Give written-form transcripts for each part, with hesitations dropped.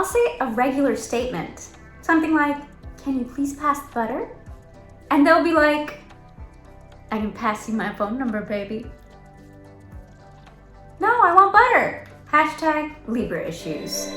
say a regular statement, something like, "Can you please pass the butter?" And they'll be like, "I can pass you my phone number, baby." No, I want butter. Hashtag Libra issues.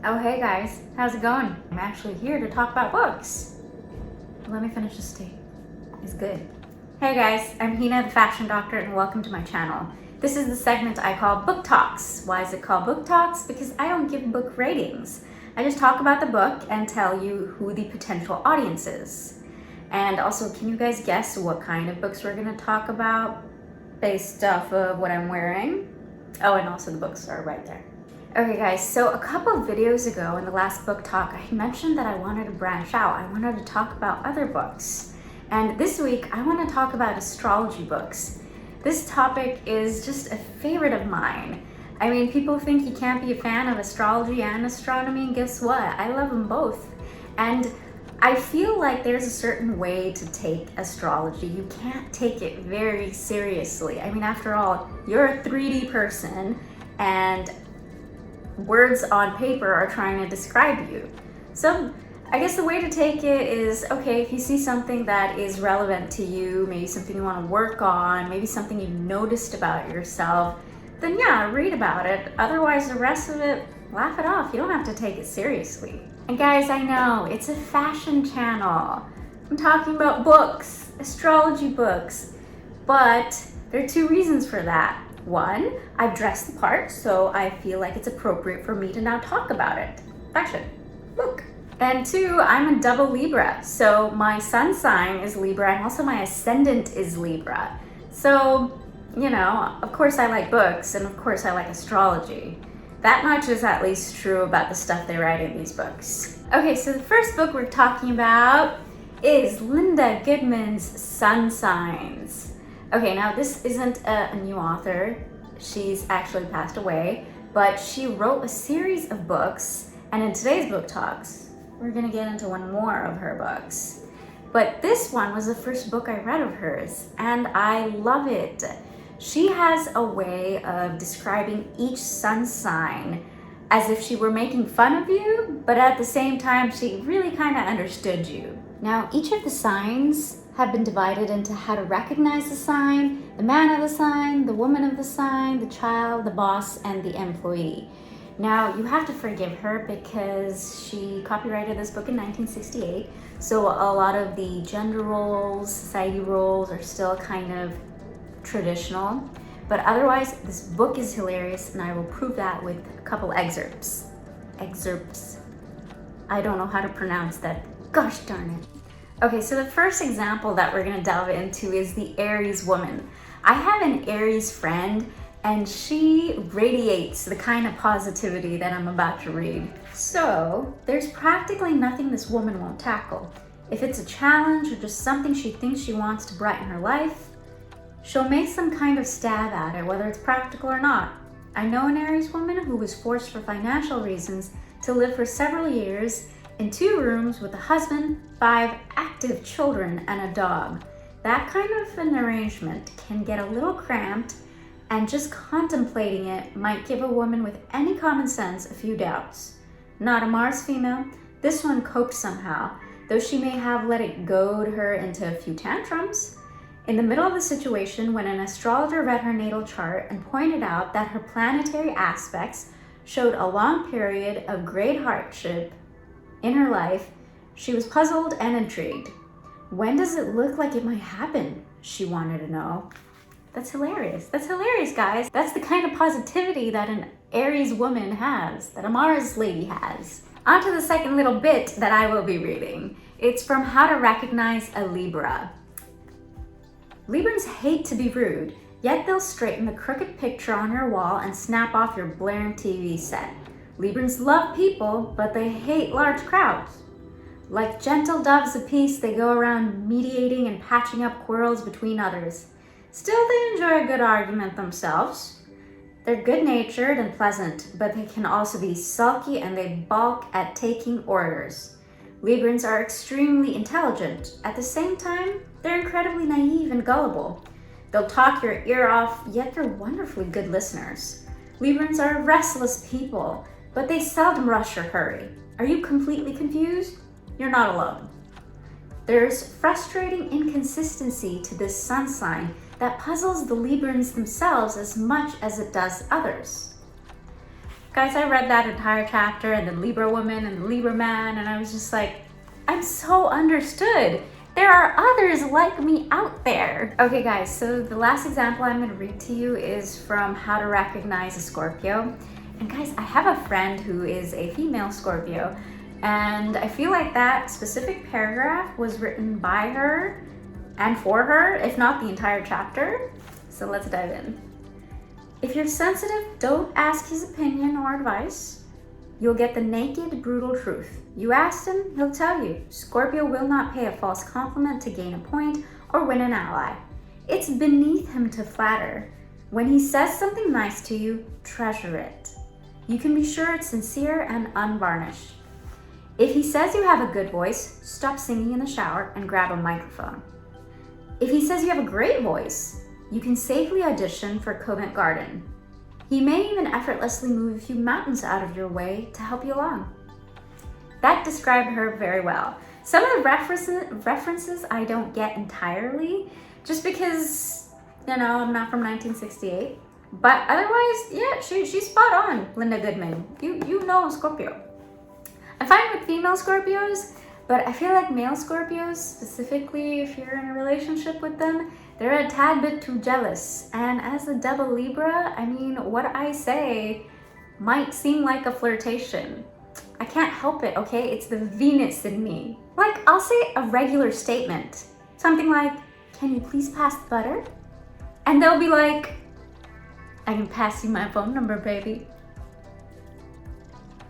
Oh, hey guys, how's it going? I'm actually here to talk about books. Let me finish this tea. It's good. Hey guys, I'm Heena, the fashion doctor, and welcome to my channel. This is the segment I call Book Talks. Why is it called Book Talks? Because I don't give book ratings. I just talk about the book and tell you who the potential audience is. And also, can you guys guess what kind of books we're gonna talk about based off of what I'm wearing? Oh, and also the books are right there. Okay guys, so a couple of videos ago in the last book talk, I mentioned that I wanted to branch out. I wanted to talk about other books. And this week, I want to talk about astrology books. This topic is just a favorite of mine. I mean, people think you can't be a fan of astrology and astronomy, and guess what? I love them both. And I feel like there's a certain way to take astrology. You can't take it very seriously. I mean, after all, you're a 3D person, and words on paper are trying to describe you. So I guess the way to take it is, okay, if you see something that is relevant to you, maybe something you want to work on, maybe something you've noticed about yourself, then yeah, read about it. Otherwise, the rest of it, laugh it off. You don't have to take it seriously. And guys, I know, it's a fashion channel. I'm talking about books, astrology books, but there are two reasons for that. One, I've dressed the part, so I feel like it's appropriate for me to now talk about it. Fashion, look. And two, I'm a double Libra, so my sun sign is Libra and also my ascendant is Libra. So, you know, of course I like books and of course I like astrology. That much is at least true about the stuff they write in these books. Okay, so the first book we're talking about is Linda Goodman's Sun Signs. Okay, now this isn't a new author. She's actually passed away, but she wrote a series of books, and in today's book talks, we're gonna get into one more of her books. But this one was the first book I read of hers, and I love it. She has a way of describing each sun sign as if she were making fun of you, but at the same time, she really kind of understood you. Now, each of the signs have been divided into how to recognize the sign, the man of the sign, the woman of the sign, the child, the boss, and the employee. Now, you have to forgive her because she copyrighted this book in 1968, so a lot of the gender roles, society roles are still kind of traditional. But otherwise, this book is hilarious, and I will prove that with a couple excerpts. I don't know how to pronounce that. Gosh darn it. Okay, so the first example that we're gonna delve into is the Aries woman. I have an Aries friend, and she radiates the kind of positivity that I'm about to read. So, there's practically nothing this woman won't tackle. If it's a challenge or just something she thinks she wants to brighten her life, she'll make some kind of stab at it, whether it's practical or not. I know an Aries woman who was forced for financial reasons to live for several years in 2 rooms with a husband, 5 active children, and a dog. That kind of an arrangement can get a little cramped, and just contemplating it might give a woman with any common sense a few doubts. Not a Mars female, this one coped somehow, though she may have let it goad her into a few tantrums. In the middle of the situation, when an astrologer read her natal chart and pointed out that her planetary aspects showed a long period of great hardship in her life, she was puzzled and intrigued. When does it look like it might happen? She wanted to know. That's hilarious. That's hilarious, guys. That's the kind of positivity that an Aries woman has, that a Mars lady has. On to the second little bit that I will be reading. It's from How to Recognize a Libra. Librans hate to be rude, yet they'll straighten the crooked picture on your wall and snap off your blaring TV set. Librans love people, but they hate large crowds. Like gentle doves of peace, they go around mediating and patching up quarrels between others. Still, they enjoy a good argument themselves. They're good-natured and pleasant, but they can also be sulky and they balk at taking orders. Librans are extremely intelligent. At the same time, they're incredibly naive and gullible. They'll talk your ear off, yet they're wonderfully good listeners. Librans are restless people, but they seldom rush or hurry. Are you completely confused? You're not alone. There's frustrating inconsistency to this sun sign that puzzles the Librans themselves as much as it does others. Guys, I read that entire chapter and the Libra woman and the Libra man, and I was just like, I'm so understood. There are others like me out there. Okay guys, so the last example I'm gonna read to you is from How to Recognize a Scorpio. And guys, I have a friend who is a female Scorpio, and I feel like that specific paragraph was written by her and for her, if not the entire chapter. So let's dive in. If you're sensitive, don't ask his opinion or advice. You'll get the naked, brutal truth. You asked him, he'll tell you. Scorpio will not pay a false compliment to gain a point or win an ally. It's beneath him to flatter. When he says something nice to you, treasure it. You can be sure it's sincere and unvarnished. If he says you have a good voice, stop singing in the shower and grab a microphone. If he says you have a great voice, you can safely audition for Covent Garden. He may even effortlessly move a few mountains out of your way to help you along. That described her very well. Some of the references I don't get entirely, just because, you know, I'm not from 1968. But otherwise, yeah, she's spot on, Linda Goodman. You know Scorpio. I'm fine with female Scorpios, but I feel like male Scorpios, specifically if you're in a relationship with them, they're a tad bit too jealous. And as a double Libra, I mean, what I say might seem like a flirtation. I can't help it, okay? It's the Venus in me. Like, I'll say a regular statement. Something like, can you please pass the butter? And they'll be like, I can pass you my phone number, baby.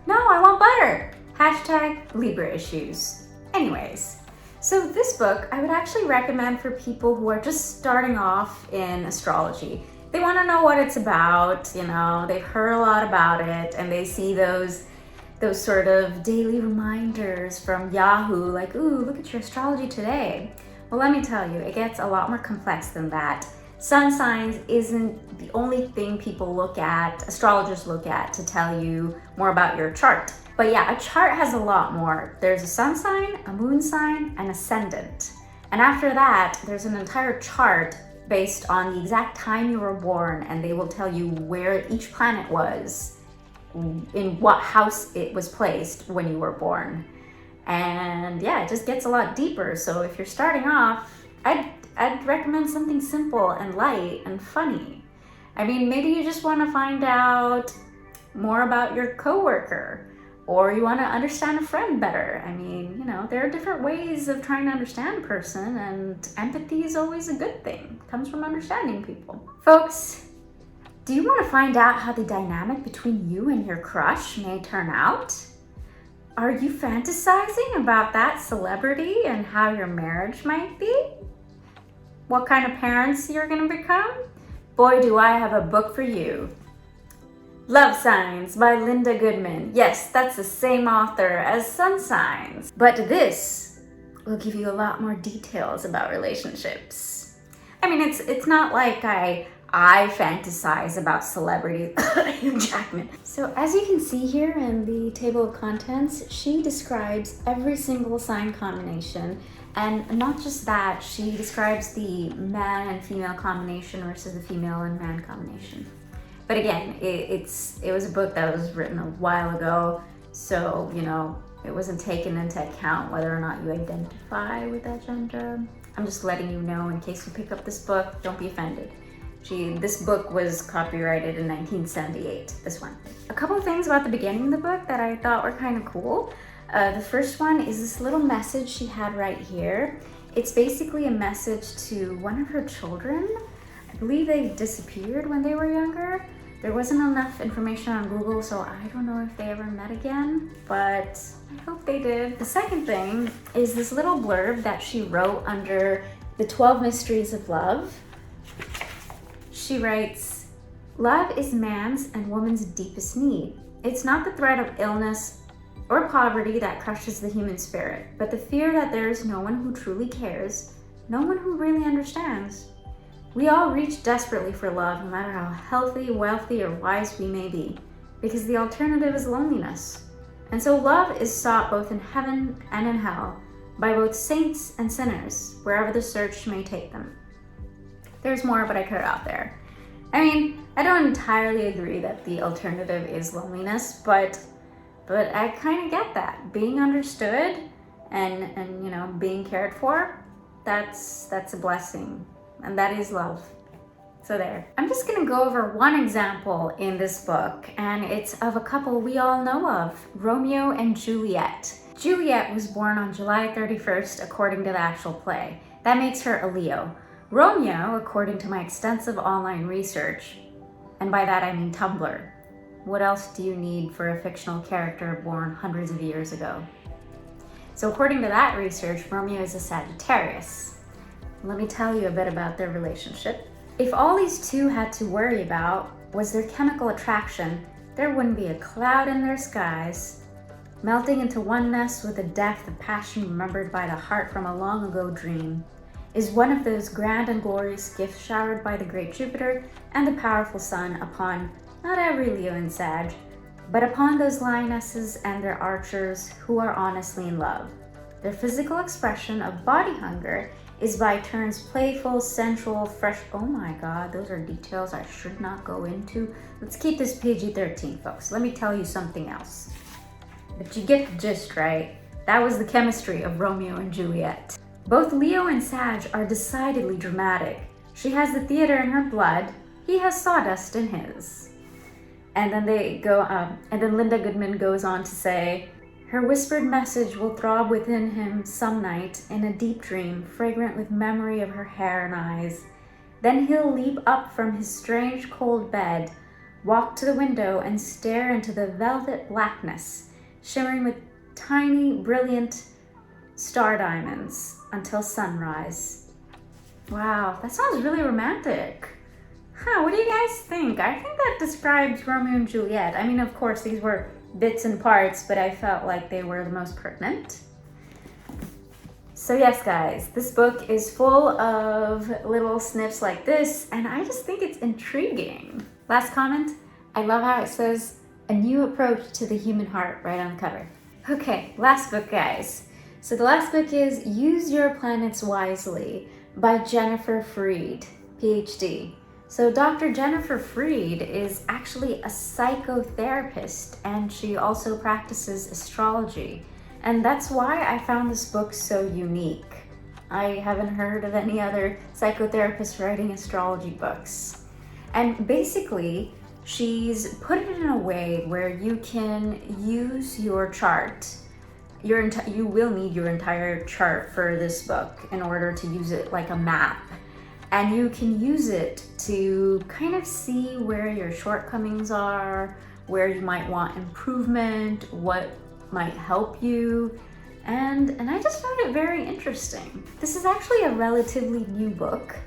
No, I want butter. Hashtag Libra issues. Anyways, so this book I would actually recommend for people who are just starting off in astrology. They want to know what it's about, you know, they've heard a lot about it, and they see those sort of daily reminders from Yahoo, like, ooh, look at your astrology today. Well, let me tell you, it gets a lot more complex than that. Sun signs isn't the only thing people look at, astrologers look at to tell you more about your chart. But yeah, a chart has a lot more. There's a sun sign, a moon sign, an ascendant. And after that, there's an entire chart based on the exact time you were born, and they will tell you where each planet was, in what house it was placed when you were born. And yeah, it just gets a lot deeper. So if you're starting off, I'd recommend something simple and light and funny. I mean, maybe you just want to find out more about your coworker, or you want to understand a friend better. I mean, you know, there are different ways of trying to understand a person, and empathy is always a good thing. It comes from understanding people. Folks, do you want to find out how the dynamic between you and your crush may turn out? Are you fantasizing about that celebrity and how your marriage might be? What kind of parents you're gonna become? Boy, do I have a book for you. Love Signs by Linda Goodman. Yes, that's the same author as Sun Signs. But this will give you a lot more details about relationships. I mean, it's not like I fantasize about celebrities. Hugh Jackman. So as you can see here in the table of contents, she describes every single sign combination. And not just that, she describes the man and female combination versus the female and man combination. But again, it was a book that was written a while ago, so, you know, it wasn't taken into account whether or not you identify with that gender. I'm just letting you know in case you pick up this book, don't be offended. This book was copyrighted in 1978, this one. A couple of things about the beginning of the book that I thought were kind of cool. The first one is this little message she had right here. It's basically a message to one of her children. I believe they disappeared when they were younger. There wasn't enough information on Google, so I don't know if they ever met again, but I hope they did. The second thing is this little blurb that she wrote under the 12 Mysteries of Love. She writes, "Love is man's and woman's deepest need. It's not the threat of illness or poverty that crushes the human spirit, but the fear that there is no one who truly cares, no one who really understands. We all reach desperately for love, no matter how healthy, wealthy, or wise we may be, because the alternative is loneliness. And so love is sought both in heaven and in hell, by both saints and sinners, wherever the search may take them." There's more, but I cut it out there. I mean, I don't entirely agree that the alternative is loneliness, but I kind of get that. Being understood and you know, being cared for, that's a blessing, and that is love. So there. I'm just gonna go over one example in this book, and it's of a couple we all know of, Romeo and Juliet. Juliet was born on July 31st, according to the actual play. That makes her a Leo. Romeo, according to my extensive online research, and by that I mean Tumblr. What else do you need for a fictional character born hundreds of years ago? So according to that research, Romeo is a Sagittarius. Let me tell you a bit about their relationship. If all these two had to worry about was their chemical attraction, there wouldn't be a cloud in their skies. Melting into oneness with a depth of passion remembered by the heart from a long ago dream is one of those grand and glorious gifts showered by the great Jupiter and the powerful sun upon not every Leo and Sag, but upon those lionesses and their archers who are honestly in love. Their physical expression of body hunger is by turns playful, sensual, fresh. Oh my God, those are details I should not go into. Let's keep this PG-13, folks. Let me tell you something else. But you get the gist, right? That was the chemistry of Romeo and Juliet. Both Leo and Sag are decidedly dramatic. She has the theater in her blood. He has sawdust in his. And then Linda Goodman goes on to say, "Her whispered message will throb within him some night in a deep dream, fragrant with memory of her hair and eyes. Then he'll leap up from his strange cold bed, walk to the window and stare into the velvet blackness, shimmering with tiny, brilliant star diamonds until sunrise." Wow, that sounds really romantic. What do you guys think? I think that describes Romeo and Juliet. I mean, of course, these were bits and parts, but I felt like they were the most pertinent. So yes, guys, this book is full of little snips like this, and I just think it's intriguing. Last comment, I love how it says, "A new approach to the human heart" right on the cover. Okay, last book, guys. So the last book is Use Your Planets Wisely by Jennifer Freed, PhD. So Dr. Jennifer Freed is actually a psychotherapist, and she also practices astrology. And that's why I found this book so unique. I haven't heard of any other psychotherapists writing astrology books. And basically, she's put it in a way where you can use your chart. You will need your entire chart for this book in order to use it like a map. And you can use it to kind of see where your shortcomings are, where you might want improvement, what might help you. And I just found it very interesting. This is actually a relatively new book,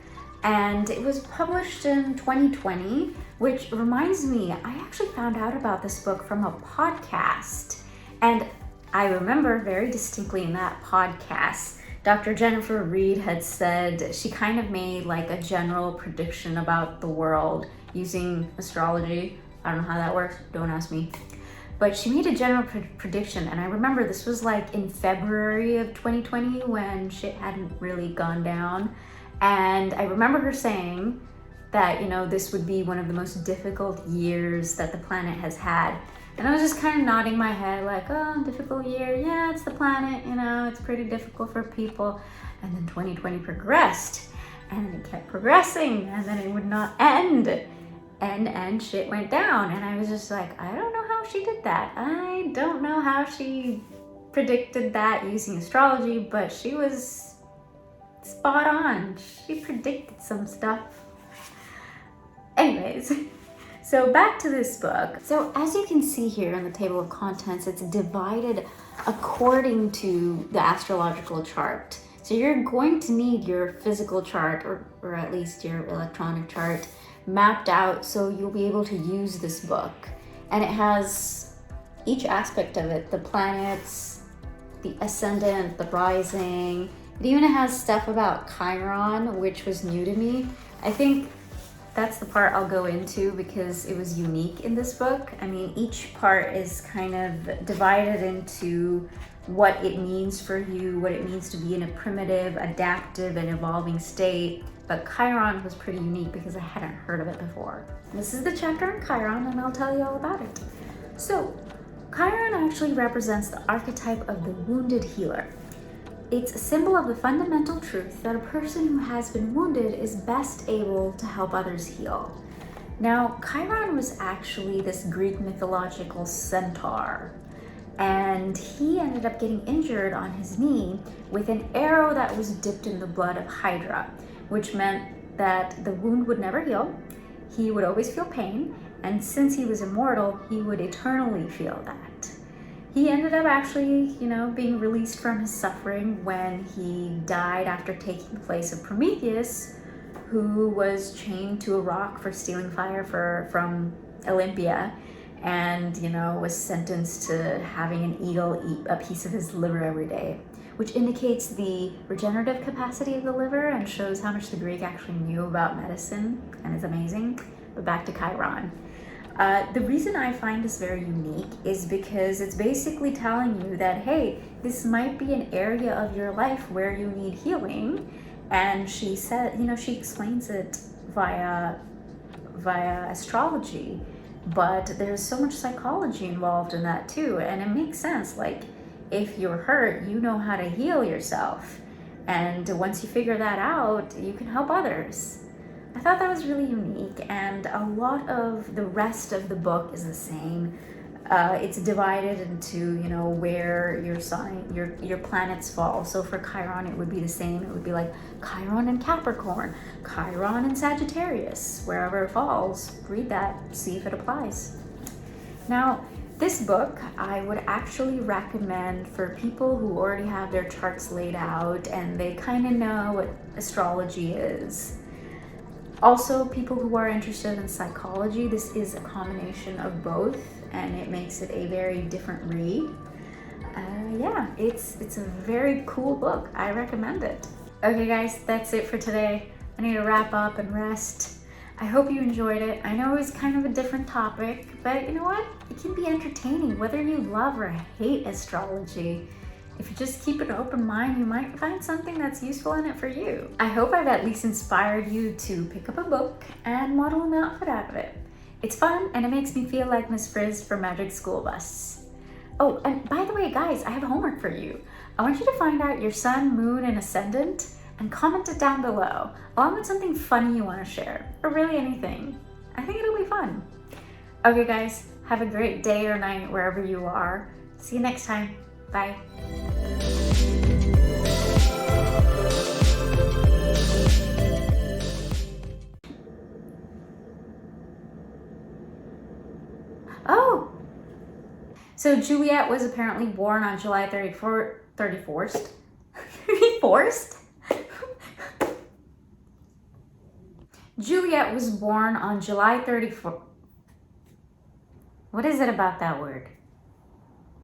and it was published in 2020, which reminds me, I actually found out about this book from a podcast. And I remember very distinctly in that podcast, Dr. Jennifer Reed had said she kind of made like a general prediction about the world using astrology. I don't know how that works, don't ask me. But she made a general prediction, and I remember this was like in February of 2020 when shit hadn't really gone down. And I remember her saying that, you know, this would be one of the most difficult years that the planet has had. And I was just kind of nodding my head like, oh, difficult year. Yeah, it's the planet, you know, it's pretty difficult for people. And then 2020 progressed. and then it kept progressing, and then it would not end, and shit went down. And I was just like, I don't know how she did that. I don't know how she predicted that using astrology, but she was spot on. She predicted some stuff. Anyways, so back to this book. So as you can see here on the table of contents, it's divided according to the astrological chart. So you're going to need your physical chart, or at least your electronic chart, mapped out so you'll be able to use this book. And it has each aspect of it, the planets, the ascendant, the rising. It even has stuff about Chiron, which was new to me. I think that's the part I'll go into because it was unique in this book. I mean, each part is kind of divided into what it means for you, what it means to be in a primitive, adaptive, and evolving state. But Chiron was pretty unique because I hadn't heard of it before. This is the chapter on Chiron, and I'll tell you all about it. So, Chiron actually represents the archetype of the wounded healer. It's a symbol of the fundamental truth that a person who has been wounded is best able to help others heal. Now, Chiron was actually this Greek mythological centaur, and he ended up getting injured on his knee with an arrow that was dipped in the blood of Hydra, which meant that the wound would never heal. He would always feel pain, and since he was immortal, he would eternally feel that. He ended up actually, being released from his suffering when he died after taking the place of Prometheus, who was chained to a rock for stealing fire from Olympia, and, was sentenced to having an eagle eat a piece of his liver every day, which indicates the regenerative capacity of the liver and shows how much the Greek actually knew about medicine, and is amazing. But back to Chiron. The reason I find this very unique is because it's basically telling you that, hey, this might be an area of your life where you need healing. And she said, she explains it via astrology, but there's so much psychology involved in that too. And it makes sense. Like, if you're hurt, you know how to heal yourself. And once you figure that out, you can help others. I thought that was really unique, and a lot of the rest of the book is the same. It's divided into, where your sign, your planets fall. So for Chiron, it would be the same. It would be like Chiron and Capricorn, Chiron and Sagittarius, wherever it falls. Read that, see if it applies. Now, this book I would actually recommend for people who already have their charts laid out and they kind of know what astrology is. Also, people who are interested in psychology, this is a combination of both, and it makes it a very different read. Yeah, it's a very cool book. I recommend it. Okay guys, that's it for today. I need to wrap up and rest. I hope you enjoyed it. I know it was kind of a different topic, but you know what? It can be entertaining whether you love or hate astrology. If you just keep an open mind, you might find something that's useful in it for you. I hope I've at least inspired you to pick up a book and model an outfit out of it. It's fun and it makes me feel like Miss Frizz from Magic School Bus. Oh, and by the way, guys, I have homework for you. I want you to find out your sun, moon, and ascendant and comment it down below, along with something funny you want to share, or really anything. I think it'll be fun. Okay, guys, have a great day or night wherever you are. See you next time. Bye. Oh! So Juliet was apparently born on July 31st? Juliet was born on July 34th. What is it about that word?